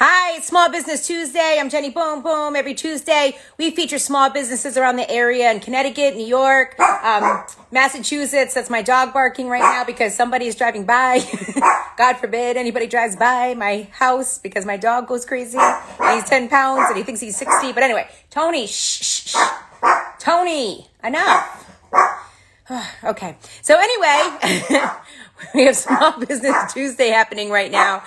Hi, it's Small Business Tuesday. I'm Jenny Boom Boom. Every Tuesday, we feature small businesses around the area in Connecticut, New York, Massachusetts. That's my dog barking right now because somebody is driving by. God forbid anybody drives by my house because my dog goes crazy. And he's 10 pounds and he thinks he's 60. But anyway, Tony, shh, shh, shh. Tony, enough. Okay. So anyway, we have Small Business Tuesday happening right now.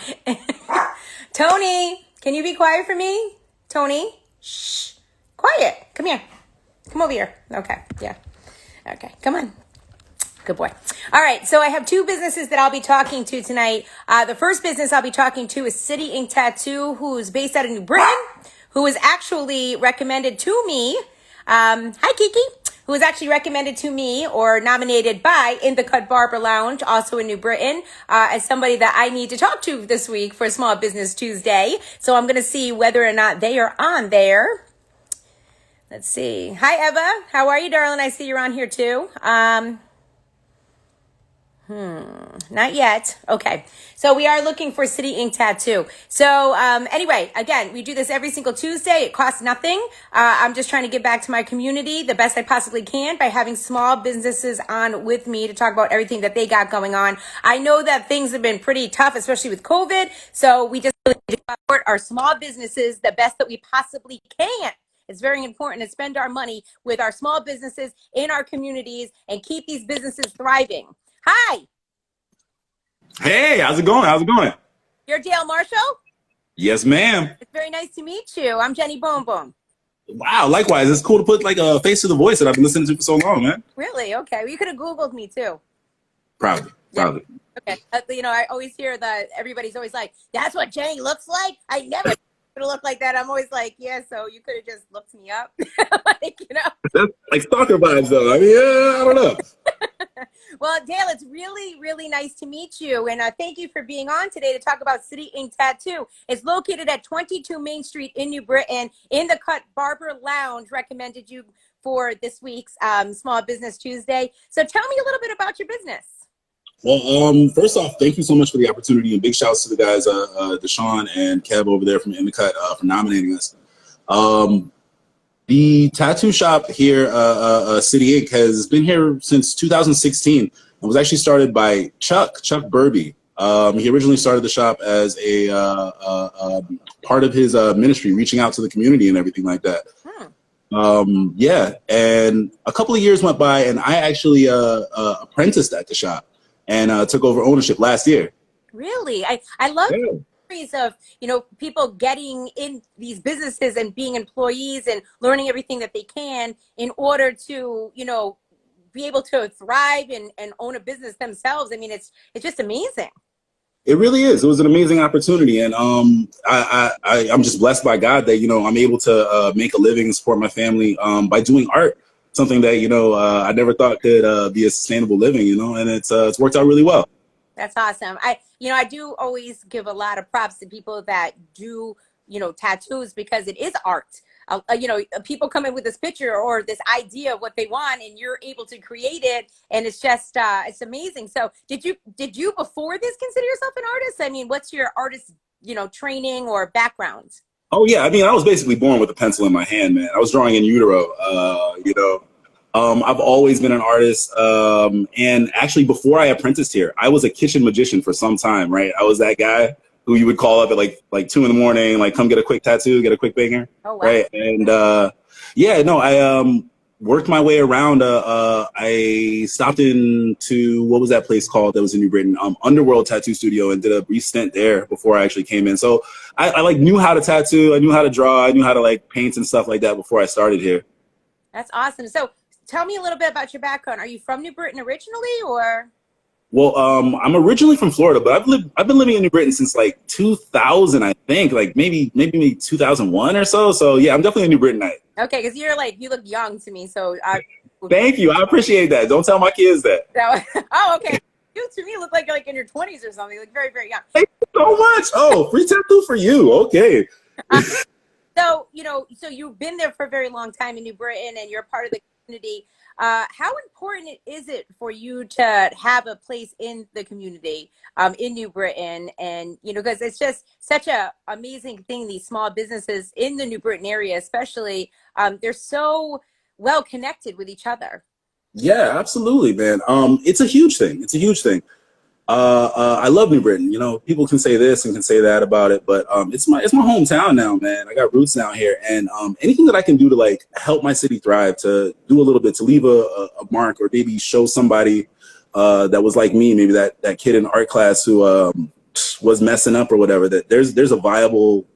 Tony, can you be quiet for me? Tony, shh, quiet. Come here. Come over here. Okay. Yeah. Okay. Come on. Good boy. All right. So I have two businesses that I'll be talking to tonight. The first business I'll be talking to is City Ink Tattoo, who's based out of New Britain, who was actually recommended to me. Hi, Kiki. Who was actually recommended to me or nominated by In the Cut Barber Lounge, also in New Britain, as somebody that I need to talk to this week for Small Business Tuesday. So I'm going to see whether or not they are on there. Let's see. Hi, Eva. How are you, darling? I see you're on here too. Not yet. Okay. So we are looking for City Ink Tattoo. So anyway, again, we do this every single Tuesday. It costs nothing. I'm just trying to give back to my community the best I possibly can by having small businesses on with me to talk about everything that they got going on. I know that things have been pretty tough, especially with COVID. So we just really need to support our small businesses the best that we possibly can. It's very important to spend our money with our small businesses in our communities and keep these businesses thriving. Hi. Hey, how's it going? How's it going? You're Dale Marshall? Yes, ma'am. It's very nice to meet you. I'm Jenny Boom Boom. Wow, likewise. It's cool to put like a face to the voice that I've been listening to for so long, man. Really? Okay. Well, you could have Googled me too. Proudly. Proudly. Okay. I always hear that everybody's always like, that's what Jenny looks like? I never could look like that. I'm always like, yeah, so you could have just looked me up. That's like stalker vibes, though. I mean, yeah, I don't know. Well, Dale, it's really, really nice to meet you. And thank you for being on today to talk about City Ink Tattoo. It's located at 22 Main Street in New Britain. In the Cut Barber Lounge recommended you for this week's Small Business Tuesday. So tell me a little bit about your business. Well, first off, thank you so much for the opportunity, and big shouts to the guys, Deshaun and Kev over there from In the Cut for nominating us. The tattoo shop here, City Ink, has been here since 2016 and was actually started by Chuck Burby. He originally started the shop as a part of his ministry, reaching out to the community and everything like that. Yeah, and a couple of years went by, and I actually apprenticed at the shop and took over ownership last year. Really? I love stories of, people getting in these businesses and being employees and learning everything that they can in order to, be able to thrive and own a business themselves. I mean, it's just amazing. It really is. It was an amazing opportunity, and I'm just blessed by God that I'm able to make a living and support my family by doing art. Something that I never thought could be a sustainable living. And it's worked out really well. That's awesome. I do always give a lot of props to people that do tattoos because it is art. People come in with this picture or this idea of what they want, and you're able to create it, and it's just it's amazing. So did you before this consider yourself an artist? I mean, what's your artist training or background? Oh yeah, I mean, I was basically born with a pencil in my hand, man. I was drawing in utero. I've always been an artist, and actually before I apprenticed here, I was a kitchen magician for some time. Right, I was that guy who you would call up at like 2 a.m, like, come get a quick tattoo, get a quick banger. Oh, wow. Right. And I worked my way around. I stopped into, what was that place called that was in New Britain? Underworld Tattoo Studio, and did a brief stint there before I actually came in. So I like knew how to tattoo, I knew how to draw, I knew how to like paint and stuff like that before I started here. That's awesome. So tell me a little bit about your background. Are you from New Britain originally, or? Well, I'm originally from Florida, but I've been living in New Britain since like 2000, I think, like maybe 2001 or so. So yeah, I'm definitely a New Brittonite. Okay, because you look young to me. So thank you, I appreciate that. Don't tell my kids that. Oh, okay. You to me look like in your 20s or something, like very, very young. Thank you so much. Oh, free tattoo for you. Okay. So you've been there for a very long time in New Britain, and you're part of the community. How important is it for you to have a place in the community, in New Britain? And, you know, because it's just such a amazing thing, these small businesses in the New Britain area, especially, they're so well connected with each other. Yeah, absolutely, man. It's a huge thing. It's a huge thing. I love New Britain. You know, people can say this and can say that about it, but it's my hometown now, man. I got roots down here, and anything that I can do to like help my city thrive, to do a little bit, to leave a mark, or maybe show somebody that was like me, maybe that kid in art class who was messing up or whatever. That there's a viable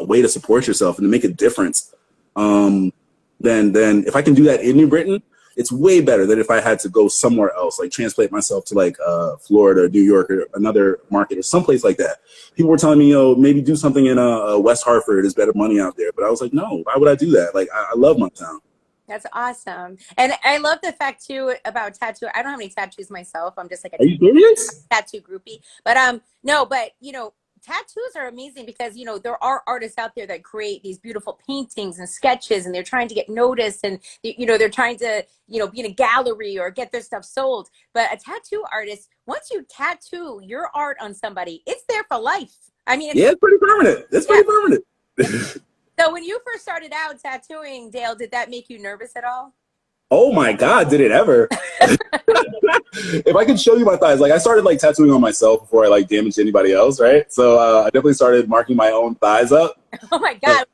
way to support yourself and to make a difference. Then if I can do that in New Britain, it's way better than if I had to go somewhere else, like translate myself to like Florida, New York, or another market or someplace like that. People were telling me, maybe do something in West Hartford. There's better money out there. But I was like, no, why would I do that? Like, I love my town. That's awesome. And I love the fact too about tattoo. I don't have any tattoos myself. I'm just like Are you serious? tattoo groupie. But no, but you know, tattoos are amazing because, you know, there are artists out there that create these beautiful paintings and sketches, and they're trying to get noticed, and you know, they're trying to, you know, be in a gallery or get their stuff sold. But a tattoo artist, once you tattoo your art on somebody, it's there for life. I mean, Yeah, it's pretty permanent. It's pretty permanent. So when you first started out tattooing, Dale, did that make you nervous at all? Oh my God, did it ever? If I could show you my thighs, like I started like tattooing on myself before I like damaged anybody else, right? So I definitely started marking my own thighs up. Oh my God.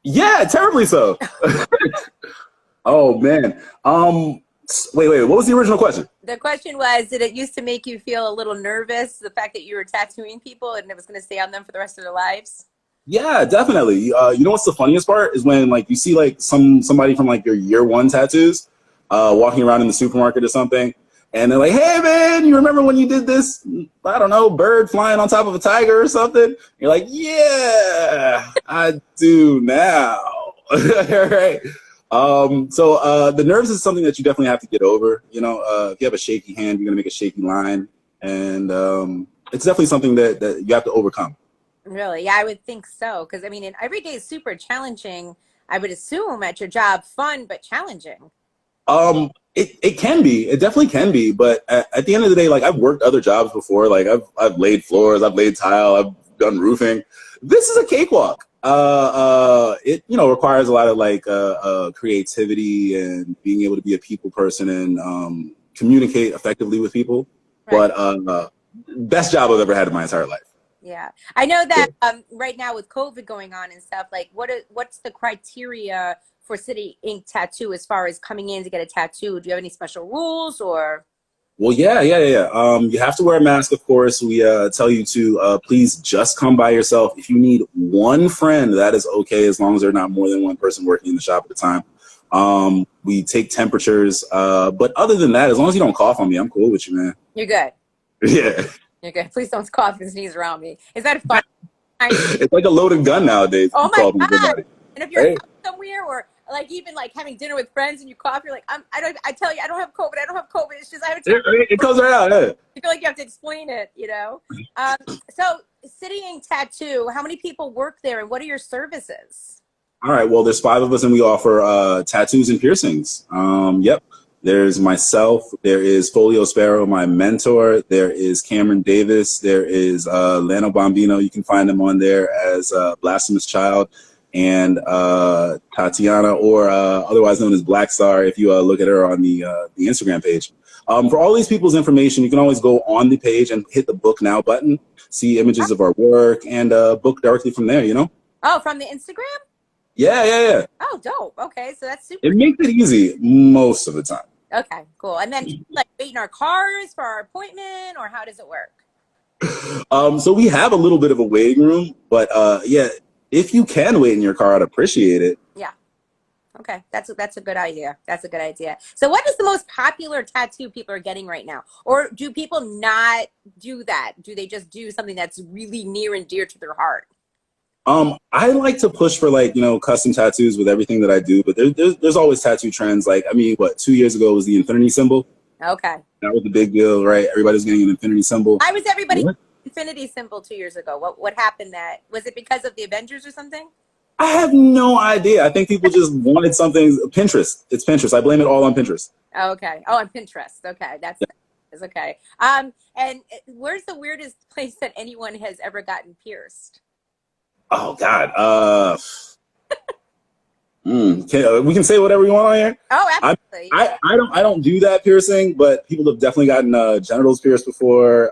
Yeah, terribly so. Oh man. Wait, what was the original question? The question was, did it used to make you feel a little nervous, the fact that you were tattooing people and it was going to stay on them for the rest of their lives? Yeah, definitely. You know what's the funniest part is when like you see like somebody from like your year one tattoos walking around in the supermarket or something, and they're like, "Hey man, you remember when you did this? I don't know, bird flying on top of a tiger or something?" You're like, "Yeah, I do now." All right. So the nerves is something that you definitely have to get over. You know, if you have a shaky hand, you're gonna make a shaky line, and it's definitely something that you have to overcome. Really? Yeah, I would think so. Because I mean, every day is super challenging. I would assume at your job, fun but challenging. It can be. It definitely can be. But at the end of the day, like I've worked other jobs before. Like I've laid floors, I've laid tile, I've done roofing. This is a cakewalk. It requires a lot of like creativity and being able to be a people person and communicate effectively with people. Right. But best job I've ever had in my entire life. Yeah, I know that right now with COVID going on and stuff, like what's the criteria for City Ink Tattoo as far as coming in to get a tattoo? Do you have any special rules or? Well, yeah. You have to wear a mask, of course. We tell you to please just come by yourself. If you need one friend, that is okay, as long as there's not more than one person working in the shop at a time. We take temperatures, but other than that, as long as you don't cough on me, I'm cool with you, man. You're good. Yeah. You're good. Please don't cough and sneeze around me. Is that fun? It's like a loaded gun nowadays. Oh my God. And if you're Hey. out somewhere or like even like having dinner with friends and you cough, you're like, I tell you, I don't have COVID. I don't have COVID. It's just I have It comes right out. Yeah. You feel like you have to explain it, you know? So City Ink Tattoo, how many people work there and what are your services? All right. Well, there's 5 of us and we offer tattoos and piercings. Yep. There's myself. There is Folio Sparrow, my mentor. There is Cameron Davis. There is Lano Bombino. You can find him on there as Blasphemous Child. And Tatiana, or otherwise known as Black Star, if you look at her on the Instagram page. For all these people's information, you can always go on the page and hit the Book Now button, see images of our work, and book directly from there, you know? Oh, from the Instagram? Yeah. Oh, dope. Okay, so that's super. It makes it easy most of the time. Okay, cool. And then like wait in our cars for our appointment, or how does it work? So we have a little bit of a waiting room, but yeah, if you can wait in your car, I'd appreciate it. Yeah. Okay, that's a good idea. That's a good idea. So what is the most popular tattoo people are getting right now? Or do people not do that? Do they just do something that's really near and dear to their heart? I like to push for like, custom tattoos with everything that I do, but there's always tattoo trends. Like, I mean, 2 years ago was the infinity symbol. Okay. That was the big deal, right? Everybody's getting an infinity symbol. Why was everybody What? infinity symbol 2 years ago? What happened? That was it because of the Avengers or something? I have no idea. I think people just wanted something. Pinterest. It's Pinterest. I blame it all on Pinterest. Oh, okay. Oh, on Pinterest. Okay, is okay. And where's the weirdest place that anyone has ever gotten pierced? Oh God. We can say whatever you want on here. Oh, absolutely. I don't do that piercing, but people have definitely gotten genitals pierced before.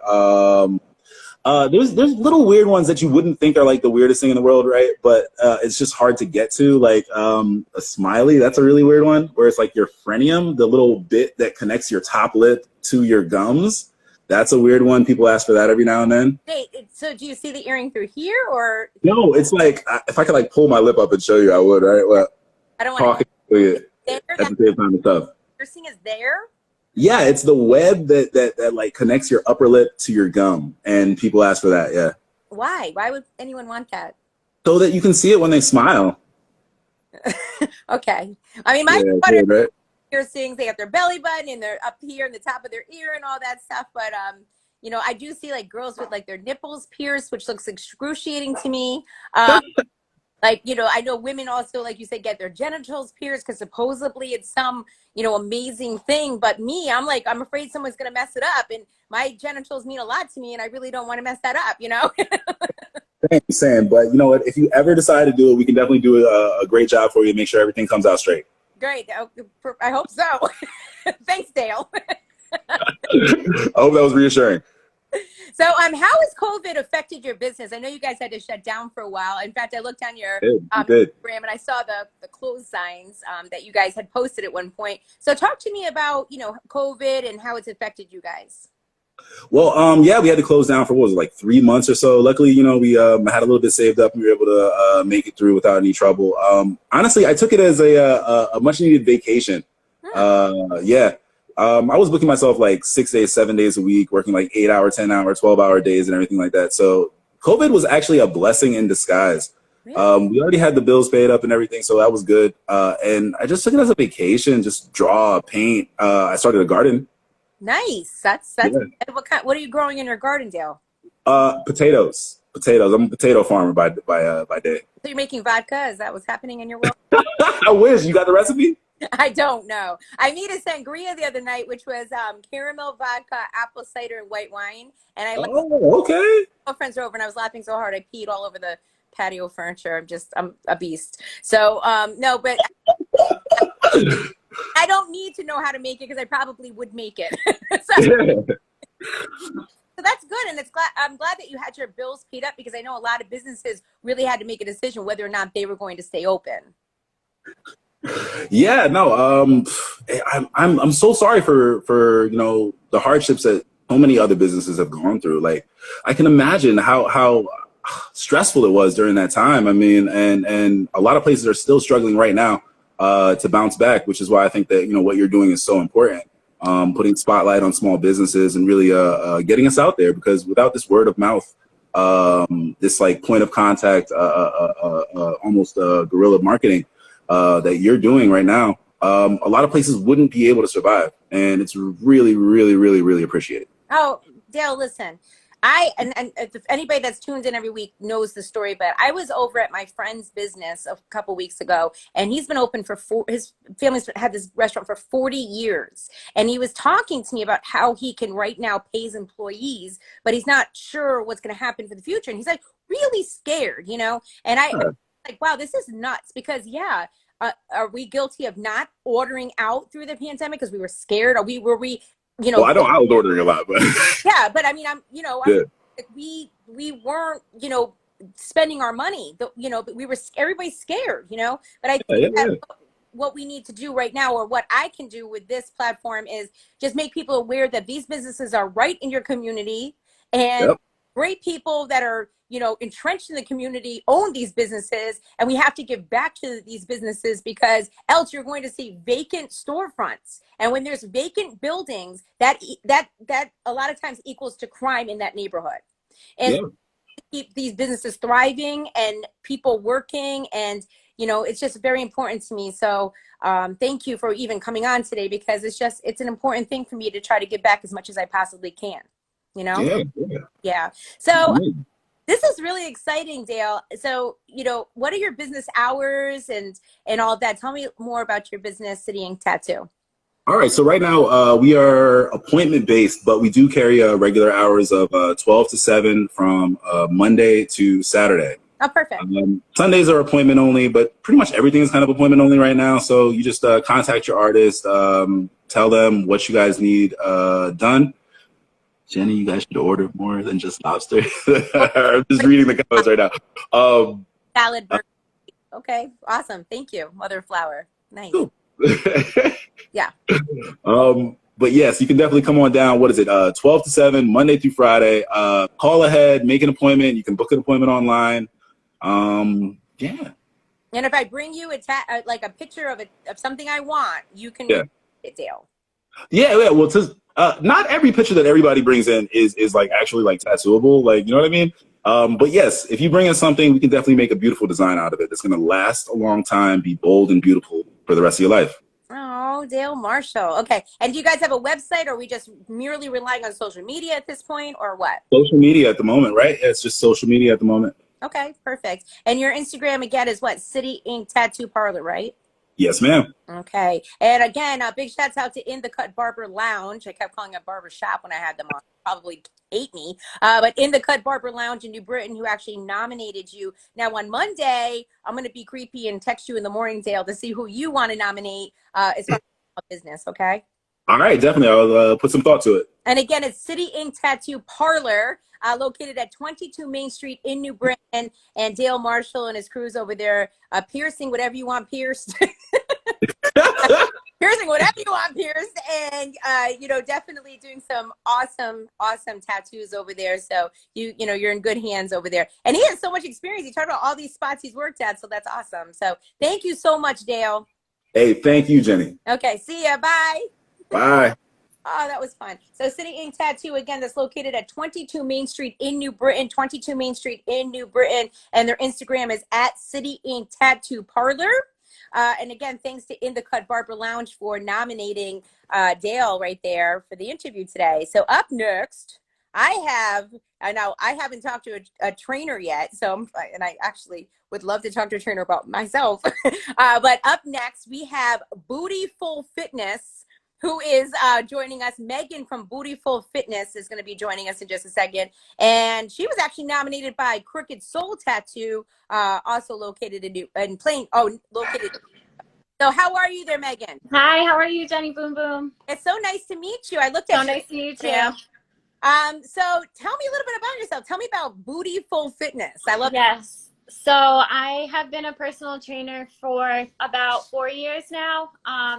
There's little weird ones that you wouldn't think are like the weirdest thing in the world, right? But it's just hard to get to. Like a smiley, that's a really weird one, where it's like your frenulum, the little bit that connects your top lip to your gums. That's a weird one. People ask for that every now and then. Wait, so do you see the earring through here, or No, it's like if I could like pull my lip up and show you, I would. Right? Well, I don't want talking to. at the same time, it's tough. Piercing is there. Yeah, it's the web that like connects your upper lip to your gum, and people ask for that. Yeah. Why? Why would anyone want that? So that you can see it when they smile. Okay. I mean, my Right? piercings, they have their belly button and they're up here in the top of their ear and all that stuff. But you know, I do see like girls with like their nipples pierced, which looks excruciating to me. Like, you know, I know women also, like you said, get their genitals pierced because supposedly it's some, you know, amazing thing. But me, I'm like, I'm afraid someone's going to mess it up. And my genitals mean a lot to me. And I really don't want to mess that up, you know? Thanks, Sam. But you know what? If you ever decide to do it, we can definitely do a great job for you and make sure everything comes out straight. Great. I hope so. Thanks, Dale. I hope that was reassuring. So, how has COVID affected your business? I know you guys had to shut down for a while. In fact, I looked on your Instagram and I saw the close signs that you guys had posted at one point. So, talk to me about, you know, COVID and how it's affected you guys. Well, yeah, we had to close down for what was it, like 3 months or so. Luckily, you know, we had a little bit saved up and we were able to make it through without any trouble. Honestly, I took it as a much needed vacation. Yeah. I was booking myself like 6 days, 7 days a week, working like 8-hour, 10-hour, 12-hour days and everything like that. So COVID was actually a blessing in disguise. Really? We already had the bills paid up and everything, so that was good. And I just took it as a vacation, just draw, paint. I started a garden. Nice. That's yeah. What are you growing in your garden, Dale? Potatoes. I'm a potato farmer by day. So you're making vodka? Is that what's happening in your world? I wish. You got the recipe? I don't know. I made a sangria the other night, which was caramel vodka, apple cider, and white wine. And I okay. My friends were over, and I was laughing so hard I peed all over the patio furniture. I'm a beast. So no, but I don't need to know how to make it because I probably would make it. So that's good, and I'm glad that you had your bills paid up because I know a lot of businesses really had to make a decision whether or not they were going to stay open. Yeah, no, I'm so sorry for you know the hardships that so many other businesses have gone through. Like I can imagine how stressful it was during that time. I mean, and a lot of places are still struggling right now to bounce back, which is why I think that you know what you're doing is so important. Putting spotlight on small businesses and really getting us out there, because without this word of mouth, this like point of contact, almost guerrilla marketing that you're doing right now, a lot of places wouldn't be able to survive, and it's really, really, really, really appreciated. Oh, Dale, listen, and if anybody that's tuned in every week knows the story, but I was over at my friend's business a couple weeks ago, and he's been open for his family's had this restaurant for 40 years. And he was talking to me about how he can right now pay his employees, but he's not sure what's going to happen for the future. And he's like really scared, you know, and like, wow, this is nuts because are we guilty of not ordering out through the pandemic because we were scared? Were we, you know, well, I was ordering a lot, but yeah, but I mean, we weren't, you know, spending our money, you know, but everybody's scared, you know, but I think that what we need to do right now, or what I can do with this platform, is just make people aware that these businesses are right in your community, and great people that are, you know, entrenched in the community own these businesses, and we have to give back to these businesses because else you're going to see vacant storefronts. And when there's vacant buildings, that a lot of times equals to crime in that neighborhood. And keep these businesses thriving and people working, and you know, it's just very important to me. So thank you for even coming on today, because it's an important thing for me to try to give back as much as I possibly can, you know? Yeah. Yeah. So This is really exciting, Dale. So, what are your business hours and all of that? Tell me more about your business, City Ink Tattoo. All right, so right now we are appointment based, but we do carry regular hours of 12 to 7 from Monday to Saturday. Oh, perfect. Sundays are appointment only, but pretty much everything is kind of appointment only right now. So you just contact your artist, tell them what you guys need done. Jenny, you guys should order more than just lobster. I'm just reading the comments right now. Salad burger. Okay, awesome. Thank you, Mother Flower. Nice. Cool. Yeah. But yes, you can definitely come on down. What is it? 12 to 7, Monday through Friday. Call ahead, make an appointment. You can book an appointment online. Yeah. And if I bring you like a picture of something I want, you can it, Dale. Yeah. Well, not every picture that everybody brings in is like actually like tattooable. Like, you know what I mean? But yes, if you bring in something, we can definitely make a beautiful design out of it. It's going to last a long time, be bold and beautiful for the rest of your life. Oh, Dale Marshall. Okay. And do you guys have a website, or are we just merely relying on social media at this point, or what? Social media at the moment, right? Yeah, it's just social media at the moment. Okay, perfect. And your Instagram again is what? City Ink Tattoo Parlor, right? Yes, ma'am. Okay. And again, big shouts out to In the Cut Barber Lounge. I kept calling it barber shop when I had them on. Probably hate me. But In the Cut Barber Lounge in New Britain, who actually nominated you. Now, on Monday, I'm going to be creepy and text you in the morning, Dale, to see who you want to nominate as far as business, okay? All right, definitely. I'll put some thought to it. And again, it's City Ink Tattoo Parlor, located at 22 Main Street in New Britain. And Dale Marshall and his crew's over there piercing whatever you want pierced. Piercing whatever you want pierced, and definitely doing some awesome tattoos over there. So you're in good hands over there. And he has so much experience. He talked about all these spots he's worked at, so that's awesome. So thank you so much, Dale. Hey, thank you, Jenny. Okay, see ya. Bye. Bye. Oh, that was fun. So City Ink Tattoo, again, that's located at 22 Main Street in New Britain, 22 Main Street in New Britain. And their Instagram is at City Ink Tattoo Parlor. And again, thanks to In the Cut Barber Lounge for nominating Dale right there for the interview today. So up next, I haven't talked to a trainer yet. And I actually would love to talk to a trainer about myself. But up next, we have BootyFull Fitness, who is joining us. Megan from BootyFull Fitness is going to be joining us in just a second. And she was actually nominated by Crooked Soul Tattoo, also located located. So how are you there, Megan? Hi, how are you, Jenny Boom Boom? It's so nice to meet you. I looked at So nice to meet you. So tell me a little bit about yourself. Tell me about BootyFull Fitness. I love Yes. So I have been a personal trainer for about 4 years now.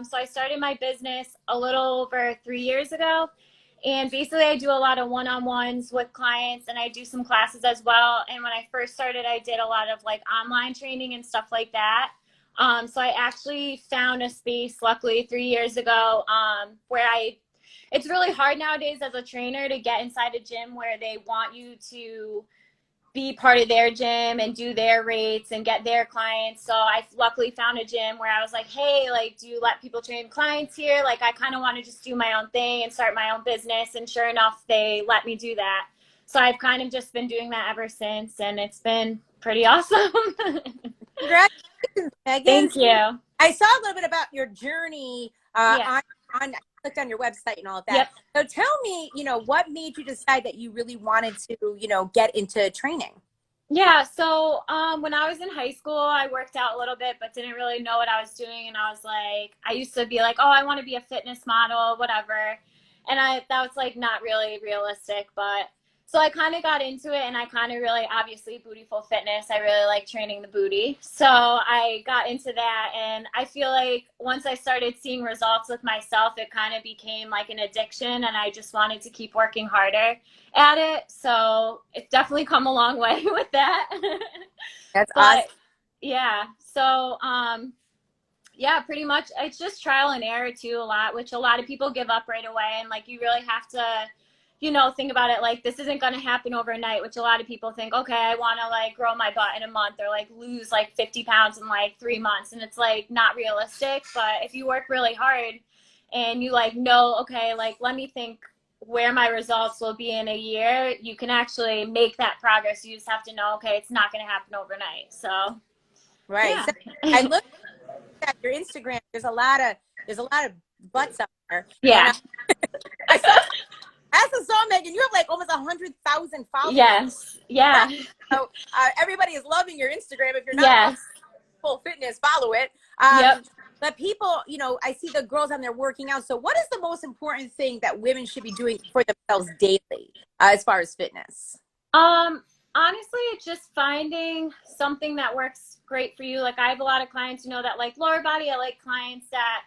So I started my business a little over 3 years ago. And basically I do a lot of one-on-ones with clients, and I do some classes as well. And when I first started, I did a lot of like online training and stuff like that. So I actually found a space, luckily 3 years ago, where it's really hard nowadays as a trainer to get inside a gym where they want you to be part of their gym and do their rates and get their clients. So I luckily found a gym where I was like, hey, like, do you let people train clients here? Like, I kind of want to just do my own thing and start my own business. And sure enough, they let me do that. So I've kind of just been doing that ever since, and it's been pretty awesome. Congratulations, Megan. Thank you. I saw a little bit about your journey on I clicked on your website and all of that. Yep. So tell me, what made you decide that you really wanted to, get into training? Yeah, so when I was in high school, I worked out a little bit, but didn't really know what I was doing. And I was like, I used to be like, oh, I want to be a fitness model, whatever. And that was like not really realistic, but so I kind of got into it, and I kind of really, obviously, BootyFull Fitness, I really like training the booty. So I got into that, and I feel like once I started seeing results with myself, it kind of became like an addiction, and I just wanted to keep working harder at it. So it's definitely come a long way with that. That's awesome. Yeah. So, yeah, pretty much it's just trial and error too a lot, which a lot of people give up right away. And like, you really have to, think about it like this isn't going to happen overnight, which a lot of people think, okay, I want to like grow my butt in a month or like lose like 50 pounds in like 3 months. And it's like not realistic. But if you work really hard and you like know, okay, like let me think where my results will be in a year, you can actually make that progress. You just have to know, okay, it's not going to happen overnight. So, Right. yeah. So I looked at your Instagram. There's a lot of butts out there, and Yeah. I saw. I also saw, Megan, you have like almost 100,000 followers. Yes. Yeah. So everybody is loving your Instagram. If you're not following Yes. Full Fitness, follow it. Yep. But people, I see the girls on there working out. So what is the most important thing that women should be doing for themselves daily as far as fitness? Honestly, it's just finding something that works great for you. Like I have a lot of clients, that like lower body. I like clients that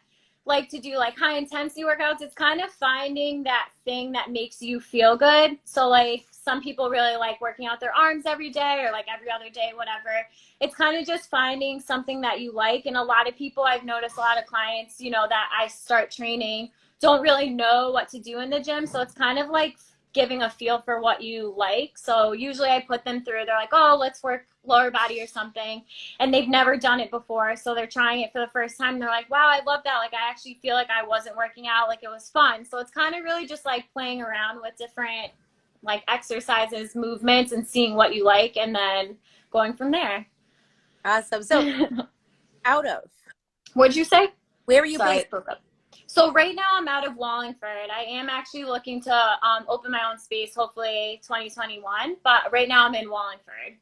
like to do like high intensity workouts. It's kind of finding that thing that makes you feel good. So like some people really like working out their arms every day or like every other day, whatever. It's kind of just finding something that you like. And a lot of people, I've noticed a lot of clients, that I start training don't really know what to do in the gym. So it's kind of like giving a feel for what you like. So usually I put them through, they're like, oh, let's work lower body or something. And they've never done it before. So they're trying it for the first time. They're like, wow, I love that. Like, I actually feel like I wasn't working out. Like, it was fun. So it's kind of really just like playing around with different like exercises, movements, and seeing what you like and then going from there. Awesome. So out of, What'd you say? where are you Sorry, based? I broke up. So right now I'm out of Wallingford. I am actually looking to open my own space, hopefully 2021. But right now I'm in Wallingford.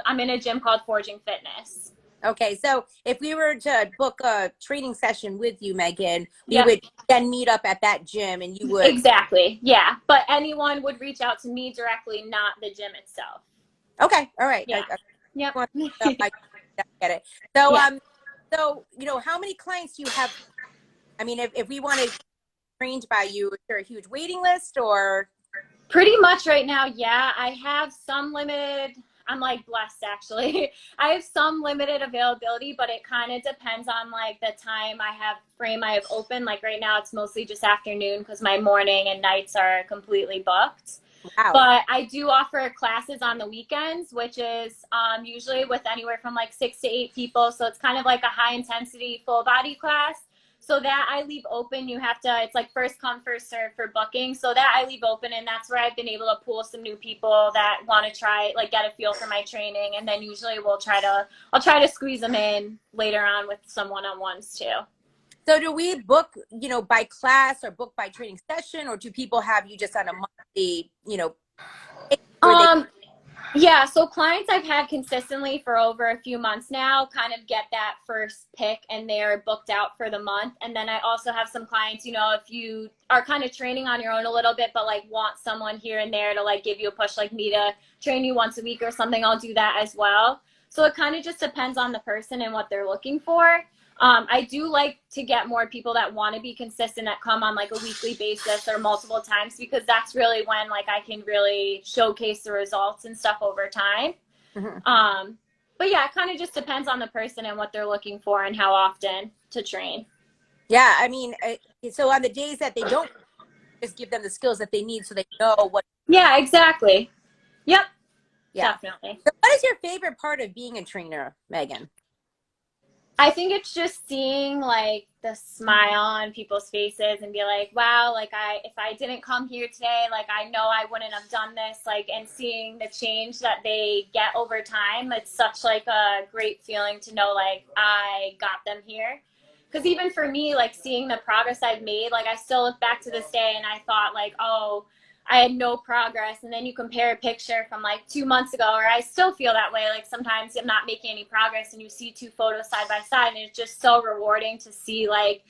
I'm in a gym called Forging Fitness. Okay, so if we were to book a training session with you, Megan, we Yep. would then meet up at that gym and you would. Exactly. Yeah. But anyone would reach out to me directly, not the gym itself. Okay, all right. Yeah. Yep. I get it. So, Yeah. how many clients do you have? I mean, if we want to get trained by you, is there a huge waiting list or? Pretty much right now, yeah. I have some limited, I'm like blessed actually. I have some limited availability, but it kind of depends on like the time I have open. Like right now it's mostly just afternoon because my morning and nights are completely booked. Wow. But I do offer classes on the weekends, which is usually with anywhere from like 6 to 8 people. So it's kind of like a high intensity full body class. So that I leave open. It's like first come, first serve for booking. So that I leave open, and that's where I've been able to pull some new people that want to try, like get a feel for my training. And then usually I'll try to squeeze them in later on with some one-on-ones too. So do we book, by class or book by training session, or do people have you just on a monthly, Yeah, so clients I've had consistently for over a few months now kind of get that first pick and they're booked out for the month. And then I also have some clients, if you are kind of training on your own a little bit, but like want someone here and there to like give you a push, like me to train you once a week or something, I'll do that as well. So it kind of just depends on the person and what they're looking for. I do like to get more people that want to be consistent, that come on like a weekly basis or multiple times, because that's really when like I can really showcase the results and stuff over time. Mm-hmm. But yeah, it kind of just depends on the person and what they're looking for and how often to train. Yeah, I mean, so on the days that they don't, just give them the skills that they need so they know what. Yeah, exactly. Yep. Yeah. Definitely. So what is your favorite part of being a trainer, Megan? I think it's just seeing like the smile on people's faces and be like, wow, like if I didn't come here today, like I know I wouldn't have done this, like, and seeing the change that they get over time. It's such like a great feeling to know like I got them here. Because even for me, like seeing the progress I've made, like I still look back to this day and I thought like, oh, I had no progress. And then you compare a picture from like 2 months ago, or I still feel that way. Like sometimes I'm not making any progress and you see 2 photos side by side, and it's just so rewarding to see like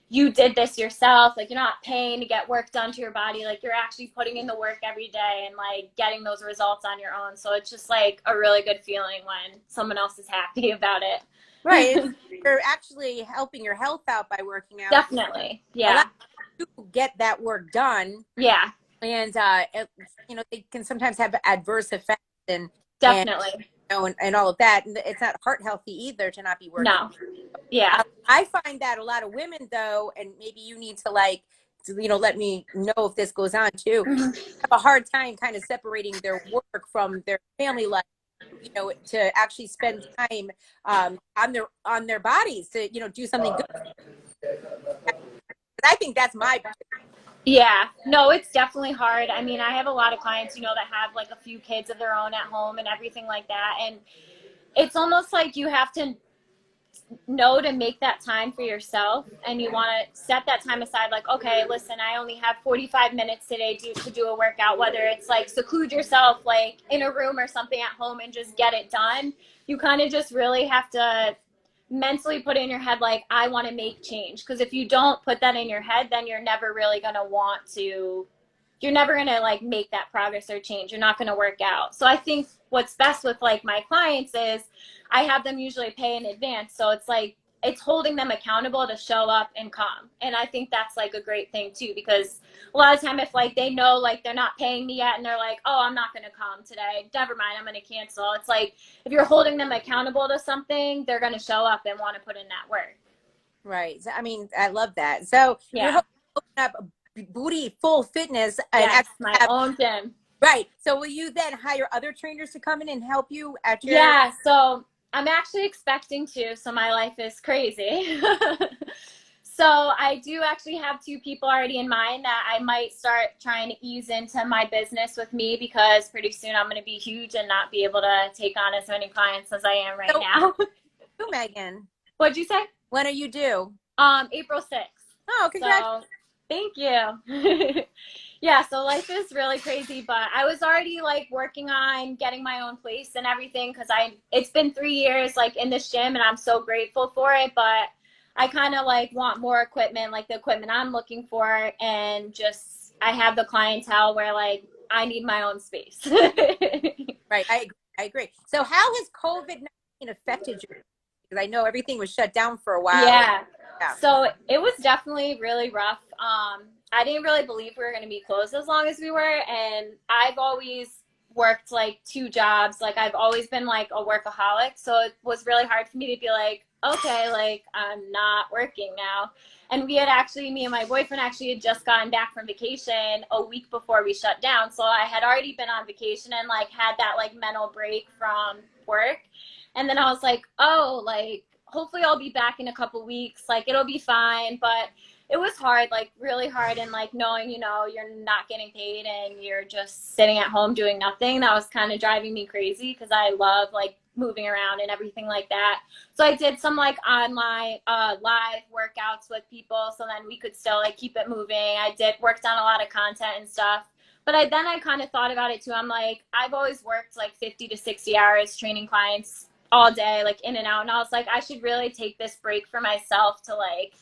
you did this yourself. Like you're not paying to get work done to your body. Like you're actually putting in the work every day and like getting those results on your own. So it's just like a really good feeling when someone else is happy about it. Right. You're actually helping your health out by working out. Definitely. Yeah. A lot of people get that work done. Yeah. And, they can sometimes have adverse effects and definitely, and all of that. And it's not heart healthy either to not be working. No. Yeah. I find that a lot of women though, and maybe you need to let me know if this goes on too, have a hard time kind of separating their work from their family life, to actually spend time on their bodies to, do something good. I think that's my Yeah, no, it's definitely hard. I mean, I have a lot of clients, you know, that have like a few kids of their own at home and everything like that. And it's almost like you have to know to make that time for yourself, and you want to set that time aside, like, okay, listen, I only have 45 minutes today to do a workout, whether it's like seclude yourself like in a room or something at home and just get it done. You kind of just really have to mentally put it in your head, like, I want to make change, because if you don't put that in your head, then you're never really going to want to, you're never going to like make that progress or change. You're not going to work out. So I think what's best with like my clients is I have them usually pay in advance. So it's like, it's holding them accountable to show up and come. And I think that's like a great thing too, because a lot of time if like they know like they're not paying me yet and they're like, oh, I'm not going to come today, never mind, I'm going to cancel. It's like, if you're holding them accountable to something, they're going to show up and want to put in that work. Right. So, I mean, I love that. So you're Yeah. hoping to open up BootyFull Fitness and Yes, actually my have, own gym. right. So will you then hire other trainers to come in and help you at your, Yeah, so I'm actually expecting to, so my life is crazy. So I do actually have two people already in mind that I might start trying to ease into my business with me, because pretty soon I'm going to be huge and not be able to take on as many clients as I am right so now. you, Megan? What'd you say? When are you due? April 6th. Oh, congrats. So thank you. Yeah, so life is really crazy, but I was already like working on getting my own place and everything, because it's been 3 years like in this gym and I'm so grateful for it, but I kind of like want more equipment, like the equipment I'm looking for, and just I have the clientele where like I need my own space. Right. I agree. I agree. So how has COVID-19 affected you? Because I know everything was shut down for a while. And, Yeah. yeah. So it was definitely really rough. I didn't really believe we were going to be closed as long as we were. And I've always worked like two jobs. Like I've always been like a workaholic. So it was really hard for me to be like, okay, like I'm not working now. And me and my boyfriend actually had just gotten back from vacation a week before we shut down. So I had already been on vacation and like had that like mental break from work. And then I was like, oh, like, hopefully I'll be back in a couple weeks. Like, it'll be fine. But it was hard, like, really hard. And, like, knowing, you know, you're not getting paid and you're just sitting at home doing nothing. That was kind of driving me crazy, because I love, like, moving around and everything like that. So I did some, like, online live workouts with people, so then we could still, like, keep it moving. I worked on a lot of content and stuff. But I kind of thought about it too. I'm like, I've always worked like 50 to 60 hours training clients all day, like in and out. And I was like, I should really take this break for myself to like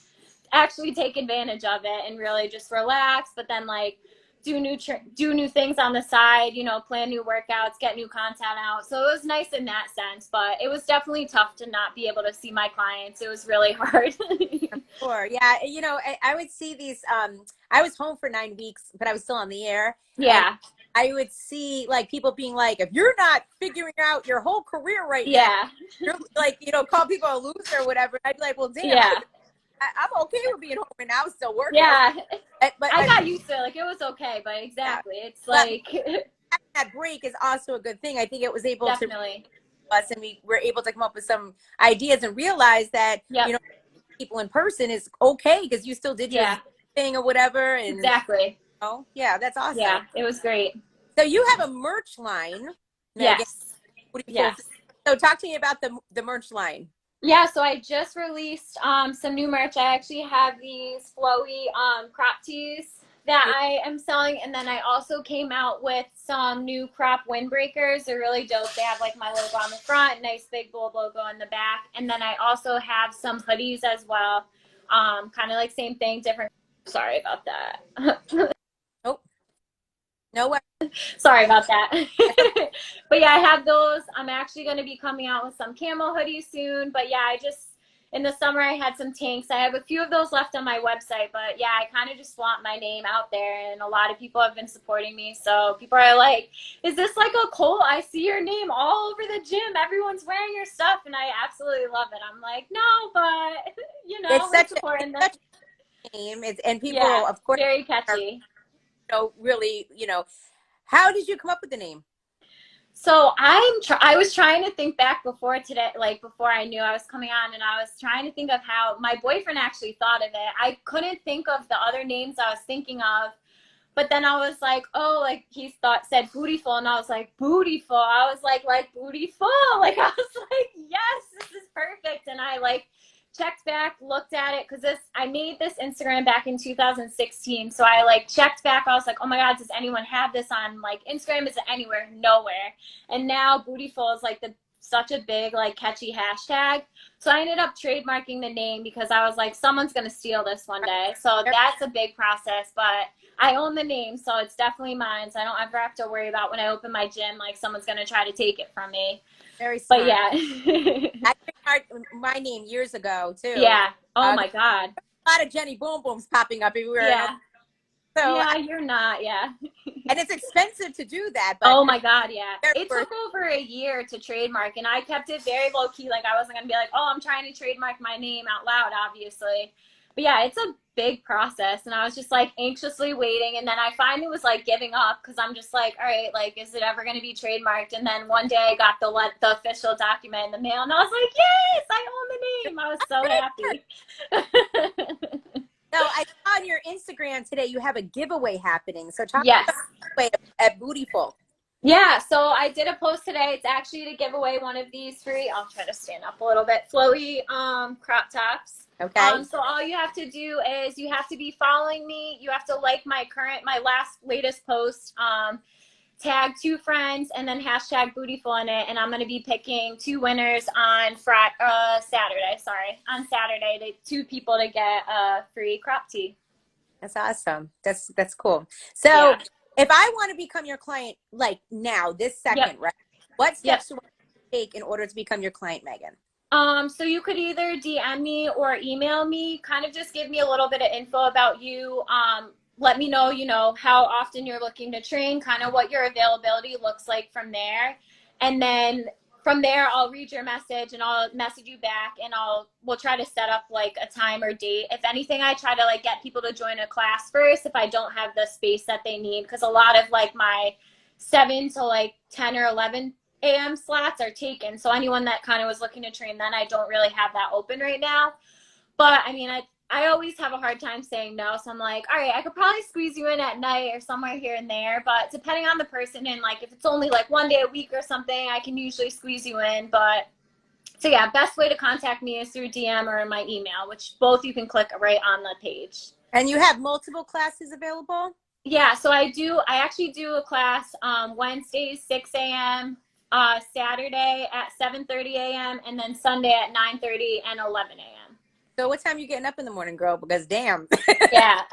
actually take advantage of it and really just relax, but then like do new things on the side, you know, plan new workouts, get new content out. So it was nice in that sense, but it was definitely tough to not be able to see my clients. It was really hard. Sure. Yeah. You know, I would see these, I was home for 9 weeks, but I was still on the air. And Yeah. I would see like people being like, if you're not figuring out your whole career right now, Yeah. you're like, you know, call people a loser or whatever. And I'd be like, well, damn, Yeah. I'm okay with being home and now still working. Yeah. But I got used to it. Like it was okay, but yeah, exactly. It's but like that break is also a good thing. I think it was able to definitely. us, and we were able to come up with some ideas and realize that, Yep. you know, people in person is okay because you still did your Yeah. thing or whatever. And Exactly. oh, yeah, that's awesome. Yeah. It was great. So you have a merch line, Megan. Yes. Beautiful. Yes. So talk to me about the merch line. Yeah, so I just released some new merch. I actually have these flowy crop tees that I am selling, and then I also came out with some new crop windbreakers. They're really dope. They have like my logo on the front, nice big gold logo in the back, and then I also have some hoodies as well. Kind of like same thing, different. Sorry about that. Oh, no way. Sorry about that. But yeah, I have those. I'm actually going to be coming out with some camo hoodies soon. But yeah, in the summer, I had some tanks. I have a few of those left on my website. But yeah, I kind of just want my name out there. And a lot of people have been supporting me. So people are like, is this like a cult? I see your name all over the gym. Everyone's wearing your stuff. And I absolutely love it. I'm like, no, but you know, It's such supporting a name. And people, yeah, of course, very are, catchy. really, how did you come up with the name? So I was trying to think back before today, like before I knew I was coming on, and I was trying to think of how my boyfriend actually thought of it. I couldn't think of the other names I was thinking of, but then I was like, oh, like he said BootyFull, and I was like, BootyFull. I was like BootyFull. Like I was like, yes, this is perfect. And I like checked back, looked at it, because I made this Instagram back in 2016. So I like checked back. I was like, oh my God, does anyone have this on like Instagram? Is it anywhere? Nowhere. And now BootyFull is like such a big like catchy hashtag. So I ended up trademarking the name because I was like, someone's gonna steal this one day. So that's a big process, but I own the name, so it's definitely mine. So I don't ever have to worry about when I open my gym, like someone's gonna try to take it from me. Very smart. But yeah. I trademarked my name years ago too. Yeah. Oh my God. A lot of Jenny Boom Booms popping up everywhere. Yeah. So yeah, you're not. Yeah. and it's expensive to do that. But oh my God. Yeah. It worth took over a year to trademark, and I kept it very low key. Like I wasn't going to be like, oh, I'm trying to trademark my name out loud, obviously. But yeah, it's a big process, and I was just like anxiously waiting, and then I finally was like giving up because I'm just like, all right, like, is it ever going to be trademarked? And then one day I got the official document in the mail, and I was like, yes, I own the name. I was so happy. So I saw on your Instagram today you have a giveaway happening. So talk yes. about the giveaway at BootyFull. Yeah, so I did a post today. It's actually to give away one of these free, I'll try to stand up a little bit, flowy crop tops. Okay. So all you have to do is you have to be following me. You have to like my latest post, tag 2 friends, and then hashtag BootyFull in it. And I'm going to be picking 2 winners on Saturday, 2 people to get a free crop tee. That's awesome. That's cool. So yeah. If I want to become your client, like now, this second, yep. right? What steps do I take in order to become your client, Megan? So you could either DM me or email me, kind of just give me a little bit of info about you. Let me know, how often you're looking to train, kind of what your availability looks like from there. And then from there, I'll read your message and I'll message you back, and we'll try to set up like a time or date. If anything, I try to like get people to join a class first if I don't have the space that they need, because a lot of like my 7 to like 10 or 11 a.m. slots are taken. So anyone that kind of was looking to train then, I don't really have that open right now. But I mean, I always have a hard time saying no. So I'm like, all right, I could probably squeeze you in at night or somewhere here and there. But depending on the person, and like if it's only like 1 day a week or something, I can usually squeeze you in. But so yeah, best way to contact me is through DM or my email, which both you can click right on the page. And you have multiple classes available? Yeah, so I actually do a class Wednesdays 6 a.m., Saturday at 7:30 a.m., and then Sunday at 9:30 and 11 a.m. So what time are you getting up in the morning, girl? Because damn. Yeah.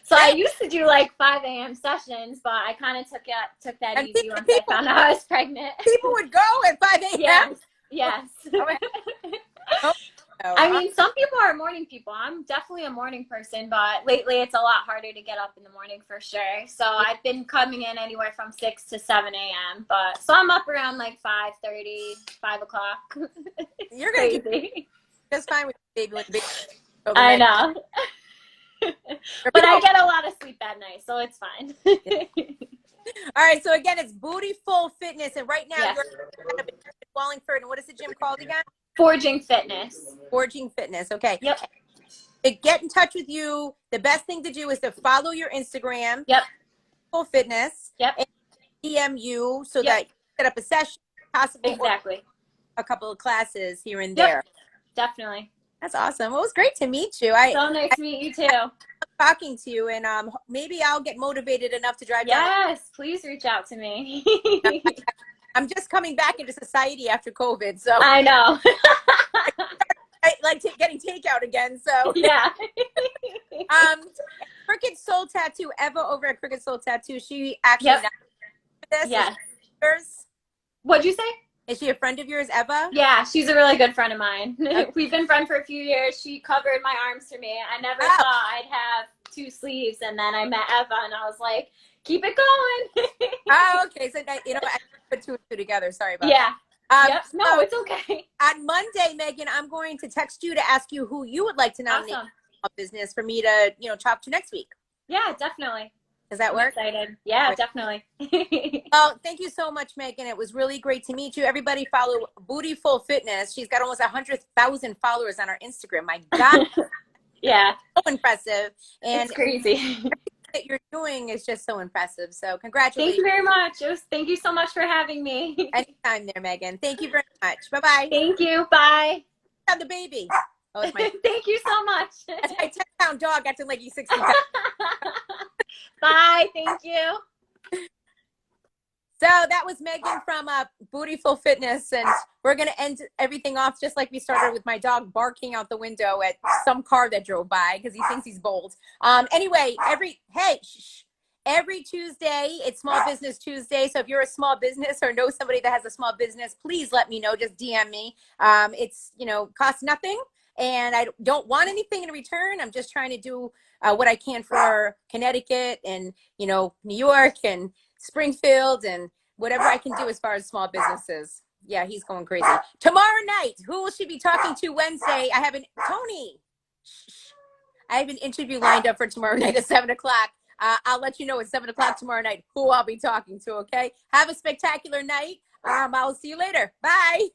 So I used to do like 5 a.m. sessions, but I kind of took that and easy once I found out I was pregnant. People would go at 5 a.m.? Yes. Oh, I mean, some people are morning people. I'm definitely a morning person, but lately it's a lot harder to get up in the morning for sure. So I've been coming in anywhere from 6 to 7 a.m. But so I'm up around like 5:30, 5 o'clock. You're going to crazy. Just fine with baby. I know. But I get a lot of sleep at night, so it's fine. All right. So again, it's BootyFull Fitness. And right now yes. you're in Wallingford. And what is the gym called again? Forging Fitness. Forging Fitness. Okay. Yep. To get in touch with you, the best thing to do is to follow your Instagram. Yep. Full Fitness. Yep. And DM you so that you set up a session, possibly exactly a couple of classes here and there. Definitely. That's awesome. Well, it was great to meet you. So nice to meet you too. Talking to you, and maybe I'll get motivated enough to drive down. Yes, please reach out to me. I'm just coming back into society after COVID, so I know. I like getting takeout again. So yeah. Crooked Soul Tattoo, Eva over at Crooked Soul Tattoo. She actually this. Yes. Yours? What'd you say? Is she a friend of yours, Eva? Yeah, she's a really good friend of mine. We've been friends for a few years. She covered my arms for me. I never thought I'd have 2 sleeves, and then I met Eva, and I was like, keep it going. Oh, okay. So I put 2 and 2 together. Sorry about that. No, so it's okay. On Monday, Megan, I'm going to text you to ask you who you would like to nominate Awesome. a business for me to, talk to next week. Yeah, definitely. Does that I'm work? excited. Yeah, Great. definitely. Well, thank you so much, Megan. It was really great to meet you. Everybody follow BootyFull Fitness. She's got almost 100,000 followers on her Instagram. My God, Yeah, so impressive. And it's crazy. everything that you're doing is just so impressive. So Thank you congratulations. very much. Thank you so much for having me. Anytime there, Megan. Thank you very much. Bye-bye. Thank you. Bye. Have the baby. Oh, it's my Thank you so much. that's my 10-pound dog acting like he's 60 pounds. Bye. Thank you. So that was Megan from BootyFull Fitness, and we're gonna end everything off just like we started with my dog barking out the window at some car that drove by because he thinks he's bold. Anyway, every Tuesday it's Small Business Tuesday. So if you're a small business or know somebody that has a small business, please let me know. Just DM me. It's costs nothing, and I don't want anything in return. I'm just trying to do what I can for Connecticut and New York and Springfield and whatever I can do as far as small businesses. Yeah, he's going crazy. Tomorrow night, who will she be talking to Wednesday? I have Tony. I have an interview lined up for tomorrow night at 7 o'clock. I'll let you know at 7 o'clock tomorrow night who I'll be talking to, okay? Have a spectacular night. I'll see you later. Bye.